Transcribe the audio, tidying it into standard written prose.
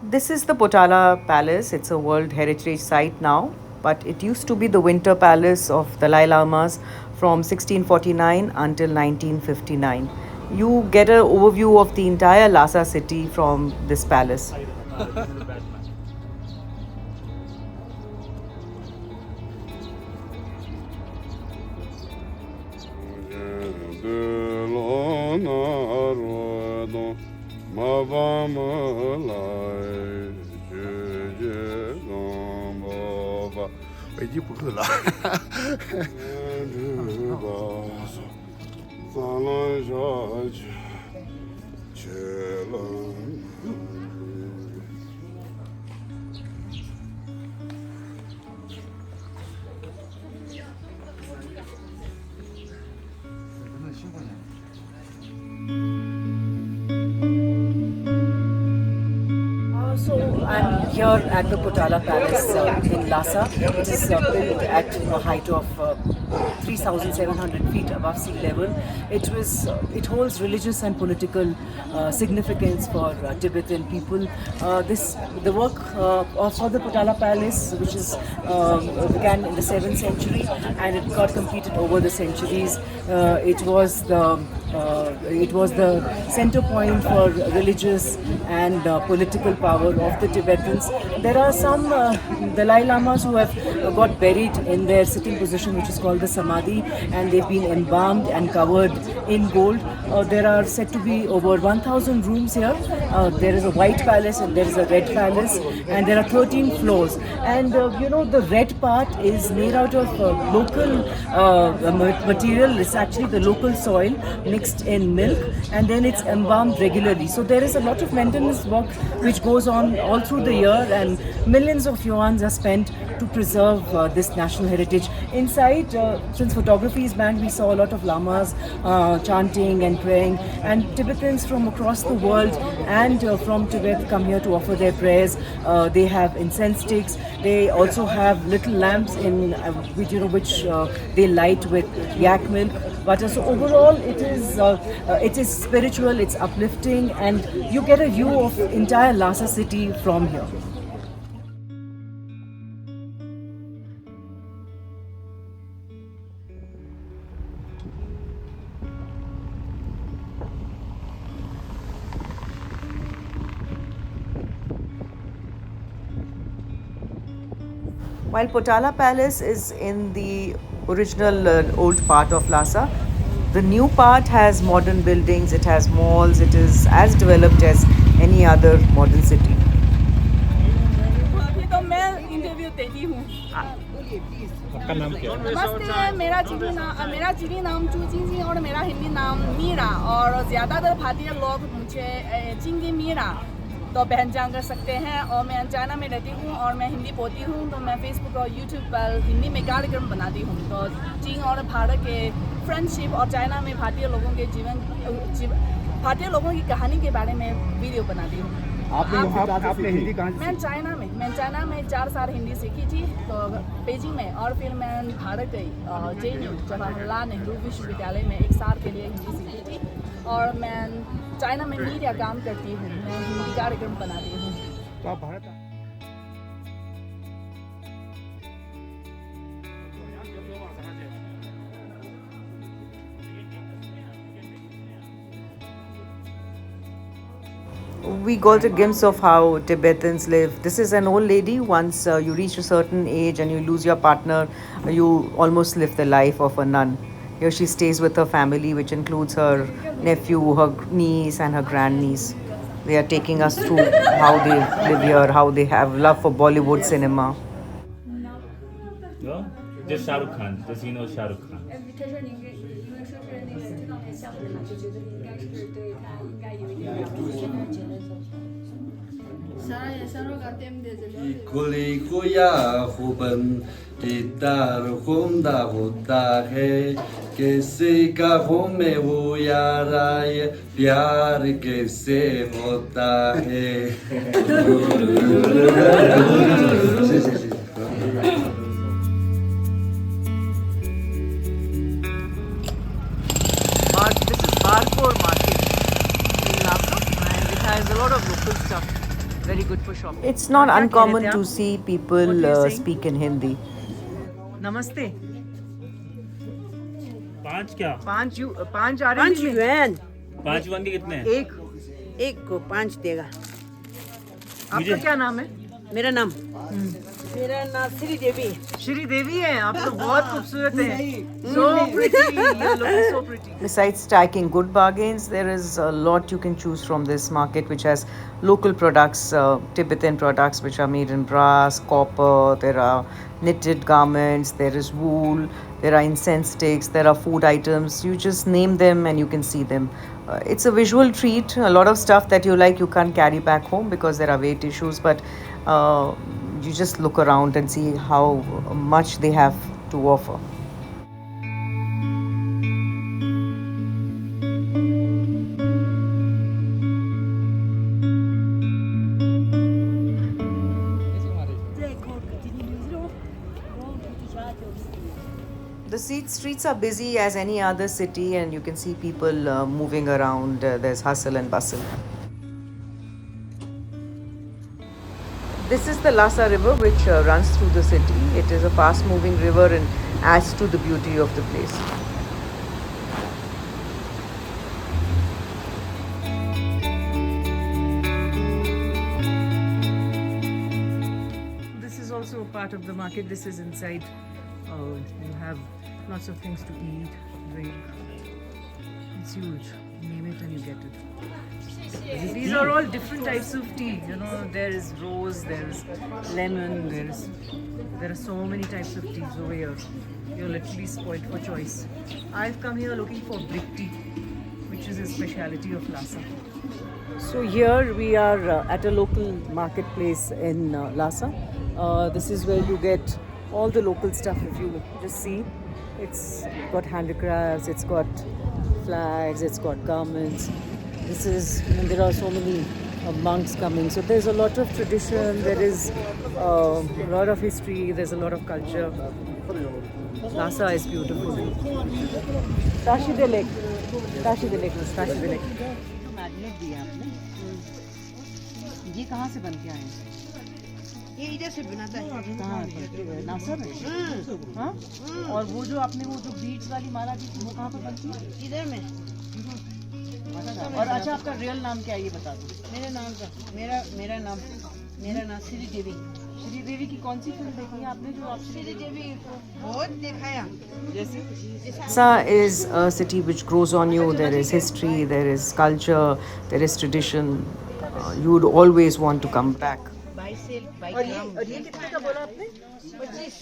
This is the Potala Palace. It's a World Heritage Site now, but it used to be the winter palace of Dalai Lamas from 1649 until 1959. You get an overview of the entire Lhasa city from this palace. So I'm here at the Potala Palace in Lhasa. It is built at a height of 3,700 feet above sea level. It holds religious and political significance for Tibetan people. The work for the Potala Palace, which is began in the 7th century, and it got completed over the centuries. It was the center point for religious and political power of the Tibetans. There are some Dalai Lamas who have got buried in their sitting position, which is called the Samadhi, and they've been embalmed and covered in gold. There are said to be over 1,000 rooms here. There is a white palace and there is a red palace, and there are 13 floors. And the red part is made out of local material. It's actually the local soil mixed in milk, and then it's embalmed regularly. So there is a lot of maintenance work which goes on all through the year, and millions of yuans are spent to preserve this national heritage. Inside, since photography is banned, we saw a lot of lamas chanting and praying, and Tibetans from across the world and from Tibet come here to offer their prayers. They have incense sticks. They also have little lamps in which they light with yak milk. But so overall, it is spiritual. It's uplifting, and you get a view of entire Lhasa city from here. While Potala Palace is in the original old part of Lhasa, the new part has modern buildings, it has malls, it is as developed as any other modern city. अभी तो मैं interview देती हूँ। आपका नाम क्या है? नमस्ते, मेरा चीनी नाम चू चिंजी और मेरा हिंदी नाम मीरा, और ज़्यादातर भारतीय लोग मुझे चिंगी मीरा तो पहचान कर सकते हैं। और मैं चाइना में रहती हूँ और मैं हिंदी बोलती हूँ, तो मैं फेसबुक और यूट्यूब पर हिंदी में कार्यक्रम बनाती हूँ। तो चीन और भारत के फ्रेंडशिप और चाइना में भारतीय लोगों की कहानी के बारे में वीडियो बनाती हूँ। आपने हिंदी कहाँ से मैं चाइना में 4 साल हिंदी सीखी थी, तो बीजिंग में, और फिर मैं भारत गई जेएनयू जवाहरलाल नेहरू विश्वविद्यालय में 1 साल के लिए हिंदी सीखी थी। और मैं चाइना में मीडिया काम करती हूँ, मैं हिंदी कार्यक्रम बनाती हूँ। तो आप Bharat We got a glimpse of how Tibetans live. This is an old lady. Once you reach a certain age and you lose your partner, you almost live the life of a nun. Here she stays with her family, which includes her nephew, her niece, and her grandniece. They are taking us through how they live here, how they have love for Bollywood cinema. No? Just Shah Rukh Khan. Just Shah Rukh Khan. 相对嘛，就觉得应该是对他应该有一个觉得说。Kulikuya huban gitar hunda hutta hai किसी का हमें वो यारा ये प्यार कैसे होता है This is Barpur market in Lhasa, and it has a lot of local stuff, very really good for shopping. It's not क्या कह रहे uncommon थे to आप? see What people were you saying? speak in Hindi. नमस्ते. 5 क्या? 5 5 RMB में yuan 5 yuan के कितने हैं? एक को 5 देगा। आपका क्या नाम है? मेरा नाम श्री देवी। श्री देवी है. आप तो बहुत खूबसूरत हैं. So pretty. You're looking so pretty. Besides striking good bargains, there is a lot you can choose from this market, which has local products, Tibetan products, which are made in brass, copper. There are knitted garments, there is wool, there are incense sticks, there are food items. You just name them and you can see them. It's a visual treat. A lot of stuff that you like, you can't carry back home because there are weight issues, but you just look around and see how much they have to offer. The streets are busy as any other city, and you can see people moving around. There's hustle and bustle. This is the Lhasa River, which runs through the city. It is a fast-moving river and adds to the beauty of the place. This is also a part of the market. This is inside. You have lots of things to eat, drink. It's huge. Name it and you get it. These are all different types of tea. You know, there is rose, there is lemon, there are so many types of teas over here. You're literally spoiled for choice. I've come here looking for brick tea, which is a speciality of Lhasa. So here we are at a local marketplace in Lhasa. This is where you get all the local stuff. If you just see, it's got handicrafts, it's got flags, it's got garments. And there are so many monks coming. So there's a lot of tradition, there is a lot of history, there's a lot of culture. Lhasa is beautiful. Tashi de Lake. Magnet दिया आपने। ये कहाँ से बन के आए हैं? ये इधर से बनाता है। कहाँ है? नासा में? हाँ? और वो जो आपने वो जो बीट्स वाली माला दी थी वो कहाँ पर बनती है? इधर में। और अच्छा आपका रियल नाम क्या है ये बता दो। मेरा नाम श्री देवी। श्री देवी की कौन सी फिल्म देखी है आपने जो आप श्री देवी बहुत दिखाया। Lhasa is a city which grows on you. There is history, there is culture, there is tradition. You would always want to come back. बाईस और ये कितने का बोला आपने? 25।